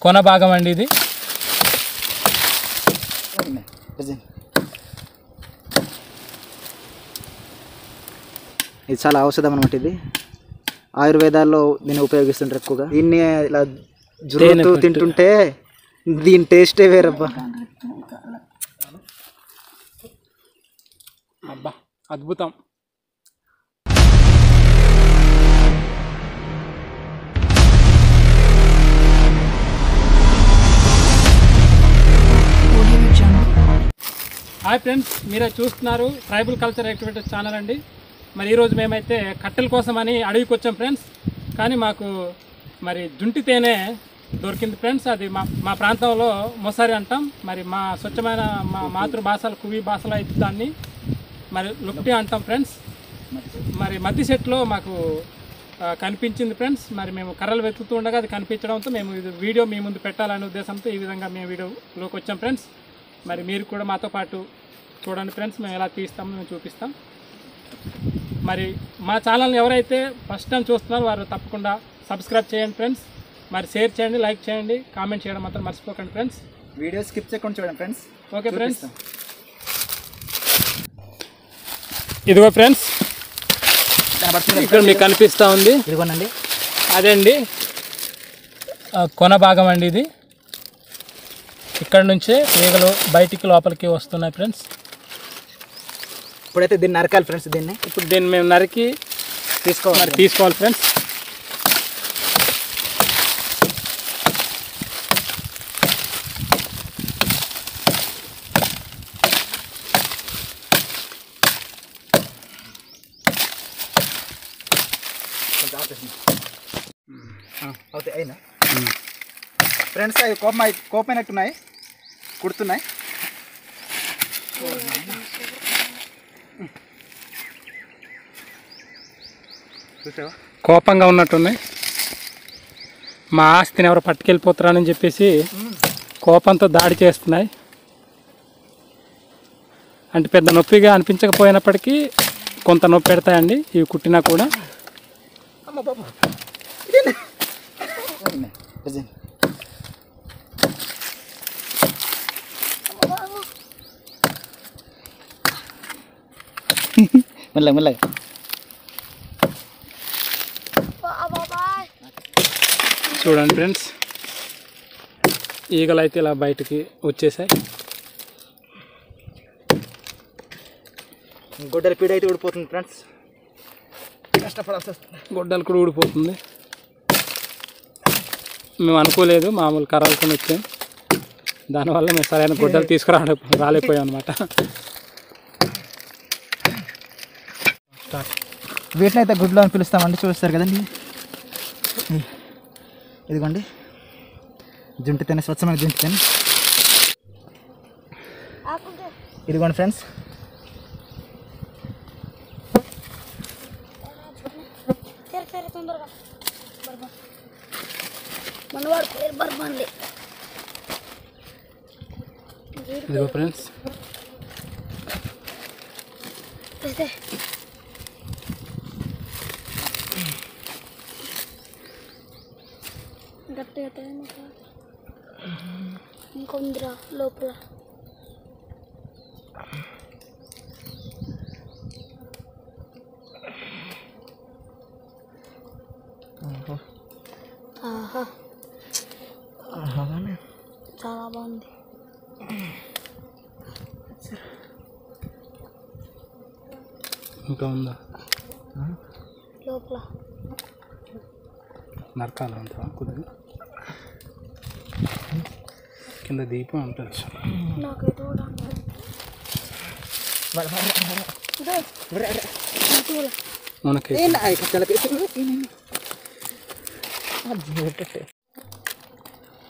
కొన భాగం అండి ఇది. ఇది చాలా ఔషధం అనమాట. ఇది ఆయుర్వేదాల్లో దీన్ని ఉపయోగిస్తుంటారు ఎక్కువగా. దీన్ని ఇలా జురుతూ తింటుంటే దీని టేస్టే వేరబ్బా. అబ్బా అద్భుతం. హాయ్ ఫ్రెండ్స్, మీరే చూస్తున్నారు ట్రైబల్ కల్చర్ యాక్టివిటీస్ ఛానల్ అండి. మరి ఈరోజు మేమైతే కట్టెల కోసం అని అడవికి వచ్చాం ఫ్రెండ్స్. కానీ మాకు మరి జుంటి తేనె దొరికింది ఫ్రెండ్స్. అది మా ప్రాంతంలో మొసరి అంటాం. మరి మా స్వచ్ఛమైన మా మాతృభాషలు కువి భాషలో అయితే దాన్ని మరి లుక్టి అంటాం ఫ్రెండ్స్. మరి మధ్య సెట్లో మాకు కనిపించింది ఫ్రెండ్స్. మరి మేము కర్రలు వెతుకుతూ ఉండగా అది కనిపించడంతో మేము ఇది వీడియో మీ ముందు పెట్టాలనే ఉద్దేశంతో ఈ విధంగా మేము వీడియోలోకి వచ్చాం ఫ్రెండ్స్. మరి మీరు కూడా మాతో పాటు చూడండి ఫ్రెండ్స్, మేము ఎలా తీస్తామో మేము చూపిస్తాం. మరి మా ఛానల్ని ఎవరైతే ఫస్ట్ టైం చూస్తున్నారో వారు తప్పకుండా సబ్స్క్రైబ్ చేయండి ఫ్రెండ్స్. మరి షేర్ చేయండి, లైక్ చేయండి, కామెంట్ చేయడం మాత్రం మర్చిపోకండి ఫ్రెండ్స్. వీడియో స్కిప్ చేయకుండా చూడండి ఫ్రెండ్స్. ఓకే ఫ్రెండ్స్, ఇదిగో ఫ్రెండ్స్ ఇక్కడ మీకు కనిపిస్తూ ఉంది. ఇదిగోనండి, అదే అండి కొన భాగం అండి ఇది. ఇక్కడ నుంచే ఈగలు బయటికి లోపలికి వస్తున్నాయి ఫ్రెండ్స్. ఇప్పుడైతే దీన్ని నరకాలి ఫ్రెండ్స్. ఇప్పుడు దీన్ని మేము నరికి తీసుకోవాలి ఫ్రెండ్స్. అవుతాయి అయినా ఫ్రెండ్స్. అవి కోపమైనట్టున్నాయి, కుడుతున్నాయి. చూసావా, కోపంగా ఉన్నట్టున్నాయి. మా ఆస్తిని ఎవరు పట్టుకెళ్ళిపోతారని చెప్పేసి కోపంతో దాడి చేస్తున్నాయి. అంటే పెద్ద నొప్పిగా అనిపించకపోయినప్పటికీ కొంత నొప్పి పెడతాయండి ఇవి కుట్టినా కూడా. మెల్లగా చూడండి ఫ్రెండ్స్, ఈగలు అయితే ఇలా బయటికి వచ్చేసాయి. గొడ్డల పీడ అయితే ఊడిపోతుంది ఫ్రెండ్స్. కష్టపడాల్సి వస్తుంది. గొడ్డలు కూడా ఊడిపోతుంది. మేము అనుకోలేదు, మామూలు కర్రలతో వచ్చాం. దానివల్ల మేము సరైన గొడ్డలు రాలేకపోయాం అనమాట. వీటిని అయితే గుడ్లు అని పిలుస్తామండి. చూస్తారు కదండి, ఇదిగోండి జుంటి తేనె, స్వచ్ఛమైన జుంటి తేనె. ఇదిగోండి ఫ్రెండ్స్. ఇదిగో ఫ్రెండ్స్, గట్టిగా ఇంకొందిరా లోపల. చాలా బాగుంది. ఇంకా ఉందా లోపల? నరకాలి అంత కొద్దిగా కింద దీపం ఉంటుంది. నాకైతే కూడా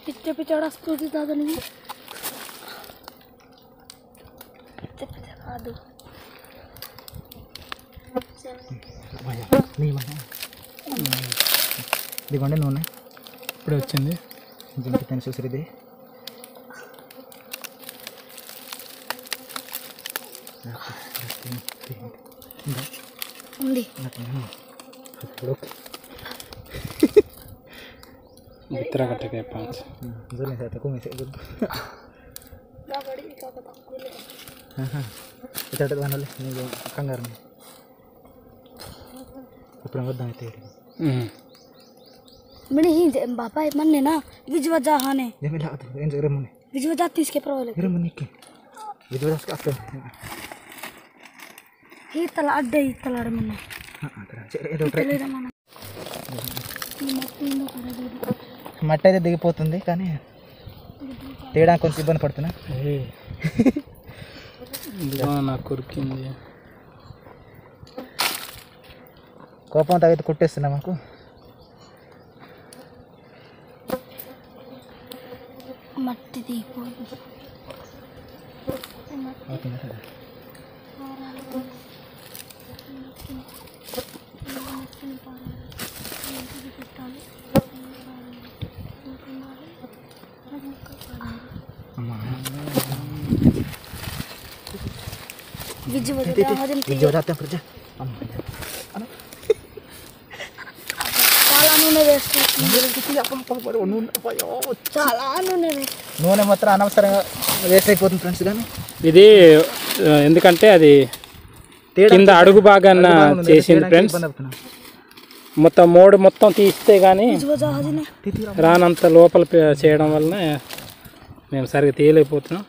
పిచ్చ పిచ్చాడు వస్తుంది కాదని కాదు. ఇదిగోండి నూనె ఇప్పుడే వచ్చింది. జుంటి తేనె చూసారు, ఇది ఉంది. बितरा कटके पांच जुने साथ को मिसे गुड इतट बनले ನೀವು ಕಂಗಾರ ఇప్పుడు వద్దాం అయితే मणि ही बापा मन्ने ना विजवजा हाने ఏమిలా ఏం జరమని विजवजा తీసుకే ప్రవలే జరమనికి విజయదాస్ అక్క ఈ తల అడ్డే ఈ తల అడమన్న ఏదో ట్రై మట్టి అయితే దిగిపోతుంది కానీ తీయడానికి కొంచెం ఇబ్బంది పడుతున్నా నాకు కొరికింది కోపం తాగితే కొట్టేస్తున్నా మాకు మట్టి దిగిపోయింది విజయదాస్ ప్రజ చాలా నూనె వేస్ట్ చాలా నూనె వేస్ట్ నూనె మాత్రం అనవసరంగా వేస్ట్ అయిపోతుంది ఫ్రెండ్స్ కానీ ఇది ఎందుకంటే అది కింద అడుగు భాగాన్న చేసింది ఫ్రెండ్స్ మొత్తం మోడు మొత్తం తీస్తే కానీ రానంత లోపల చేయడం వలన మేము సరిగ్గా తీయలేకపోతున్నాం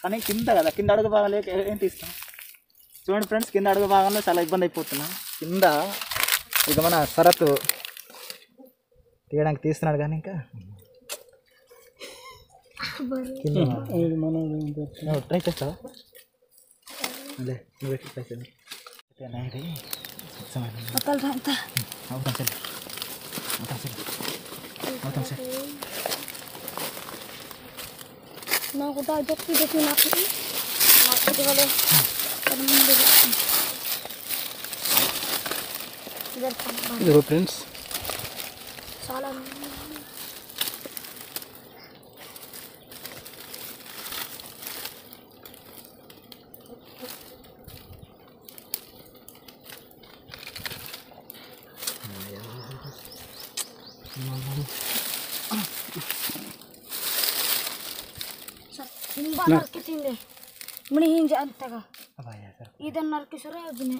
కానీ కింద కదా కింద అడుగు భాగంలో ఏం తీస్తాం చూడండి ఫ్రెండ్స్ కింద అడుగు భాగంలో చాలా ఇబ్బంది అయిపోతున్నా కింద ఇక మన సరత్ తీయడానికి తీస్తున్నాడు కానీ ఇంకా ట్రై చేస్తావా అదే నువ్వు ట్రై చేయండి అవుతాం సార్ అవుతాం సార్ నాకు టార్గెట్ ఇది నాకు ఇది వలే ఇదిగో ఫ్రెండ్స్ చాలా ನರ್ಕಿಸಿಂದೆ ಮಣಿ ಹಿಂಜೆ ಅಂತಗ ಇದನ್ನ ನರ್ಕಿಸರ ಅದಿನೆ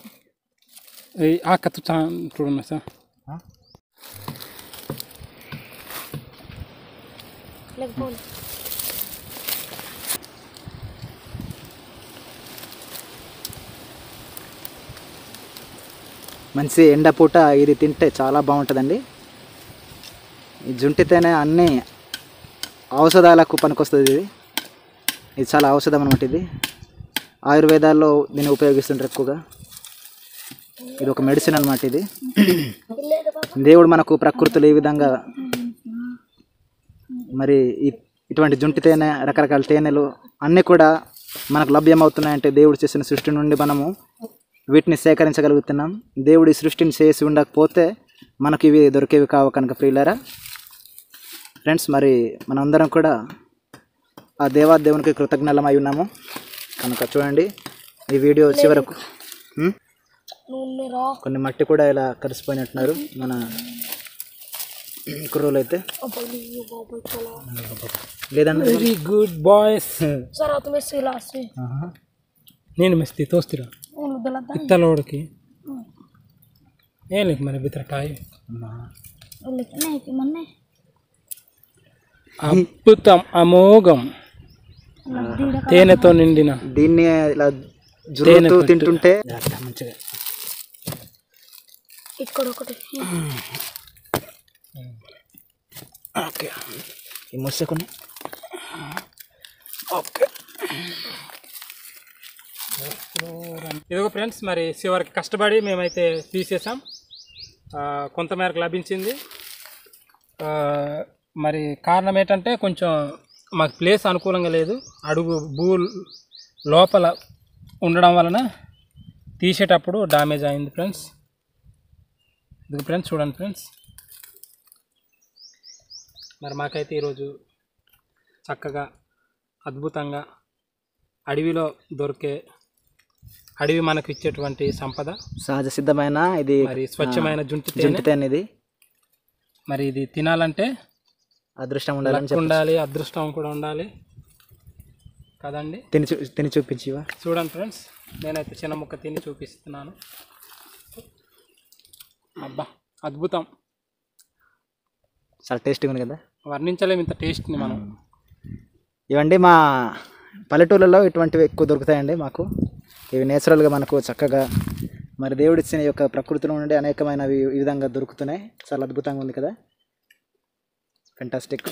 ಈ ಆಕತ್ತು ಚಾನ್ ತುಡುನ ಸಾ ಲೆಗ್ ಬಾಲ್ మంచి ఎండపూట ఇది తింటే చాలా బాగుంటుందండి ఈ జుంటి తేనె అన్ని ఔషధాలకు పనికొస్తుంది ఇది చాలా ఔషధం అనమాట ఇది ఆయుర్వేదాల్లో దీన్ని ఉపయోగిస్తుంటారు ఎక్కువగా ఇది ఒక మెడిసిన్ అనమాట ఇది దేవుడు మనకు ప్రకృతిలో ఈ విధంగా మరి ఇటువంటి జుంటి తేనె రకరకాల తేనెలు అన్నీ కూడా మనకు లభ్యమవుతున్నాయంటే దేవుడు చేసిన సృష్టి నుండి మనము వీటిని సేకరించగలుగుతున్నాం దేవుడి సృష్టిని చేసి ఉండకపోతే మనకి ఇవి దొరికేవి కావు కనుక ప్రియులారా ఫ్రెండ్స్ మరి మనందరం కూడా ఆ దేవాదేవునికి కృతజ్ఞలమై ఉన్నాము కనుక చూడండి ఈ వీడియో చివరకు కొన్ని మట్టి కూడా ఇలా కలిసిపోయినట్టున్నారు మన కుర్రోలు అయితే లేదండి వెరీ గుడ్ బాయ్స్ ಸರ್ ಅದು ಮೆಸ್ ಇಲ್ಲ ಅಷ್ಟೇ నేను మెస్తి తోస్తిరా ಉಳ್ಳದಲ್ಲ ఇత్తలోడికి ఏం లేక మరి బిత్రకాయ ಉಳ್ಳಕ್ಕೆ ಐತಿ ಮೊನ್ನೆ అద్భుతం అమోఘం తేనెతో నిండిన దీన్ని ఇలా జురుతూ తింటుంటే మంచిగా ఇక్కడ ఒకటి ఓకే ఈ ముసుకుని ఓకే ఇదిగో ఫ్రెండ్స్ మరి చివరికి కష్టపడి మేమైతే తీసేసాం కొంతమేరకు లభించింది మరి కారణం ఏంటంటే కొంచెం మాకు ప్లేస్ అనుకూలంగా లేదు అడుగు భూ లోపల ఉండడం వలన తీసేటప్పుడు డ్యామేజ్ అయింది ఫ్రెండ్స్. ఇది ఫ్రెండ్స్ చూడండి ఫ్రెండ్స్. మరి మాకైతే ఈరోజు చక్కగా అద్భుతంగా అడవిలో దొరికే, అడవి మనకు ఇచ్చేటువంటి సంపద, సహజ సిద్ధమైన ఇది మరి స్వచ్ఛమైన జుంటి తేనె. ఇది మరి ఇది తినాలంటే అదృష్టం ఉండాలి, అదృష్టం కూడా ఉండాలి కదండి. తిని చూపించివా. చూడండి ఫ్రెండ్స్, నేనైతే చిన్న ముక్క తిని చూపిస్తున్నాను. అబ్బా అద్భుతం, చాలా టేస్టీగా ఉంది కదా, వర్ణించలేము ఇంత టేస్ట్ని మనం. ఇవండి మా పల్లెటూళ్ళలో ఇటువంటివి ఎక్కువ దొరుకుతాయండి మాకు. ఇవి నేచురల్గా మనకు చక్కగా మరి దేవుడిచ్చిన యొక్క ప్రకృతిలో నుండి అనేకమైనవి ఈ విధంగా దొరుకుతున్నాయి. చాలా అద్భుతంగా ఉంది కదా, ఫెంటాస్టిక్.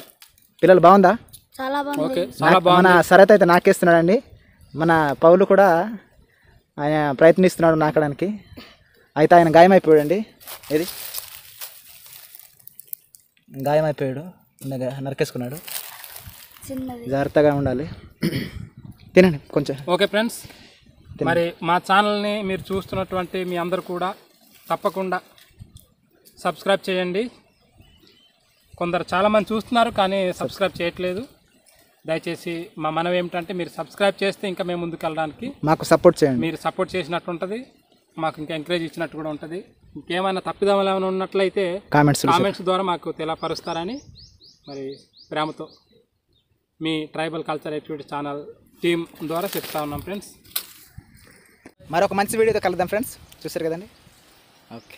పిల్లలు బాగుందా? చాలా బాగుంది. ఓకే, చాలా బాగుంది. మన సరత్ అయితే నాకేస్తున్నాడండి, మన పౌలు కూడా ఆయన ప్రయత్నిస్తున్నాడు నాకడానికి. అయితే ఆయన గాయమైపోయాడండి. ఏది గాయమైపోయాడు, నరికేసుకున్నాడు. చిన్నది. జాగ్రత్తగా ఉండాలి. తినండి కొంచెం. ఓకే ఫ్రెండ్స్, మరి మా ఛానల్ని మీరు చూస్తున్నటువంటి మీ అందరు కూడా తప్పకుండా సబ్స్క్రైబ్ చేయండి. కొందరు చాలామంది చూస్తున్నారు కానీ సబ్స్క్రైబ్ చేయట్లేదు. దయచేసి మా మనం ఏమిటంటే మీరు సబ్స్క్రైబ్ చేస్తే ఇంకా మేము ముందుకు వెళ్ళడానికి మాకు సపోర్ట్ చేయండి. మీరు సపోర్ట్ చేసినట్టు ఉంటుంది, మాకు ఇంకా ఎంకరేజ్ ఇచ్చినట్టు కూడా ఉంటుంది. ఇంకేమైనా తప్పిదములు ఏమైనా ఉన్నట్లయితే కామెంట్స్ ద్వారా మాకు తెలియపరుస్తారని మరి ప్రేమతో మీ tribal culture activity channel team ద్వారా చెప్తా ఉన్నాం ఫ్రెండ్స్. మరొక మంచి వీడియోతో కలుద్దాం ఫ్రెండ్స్. చూసారు కదండి. ఓకే.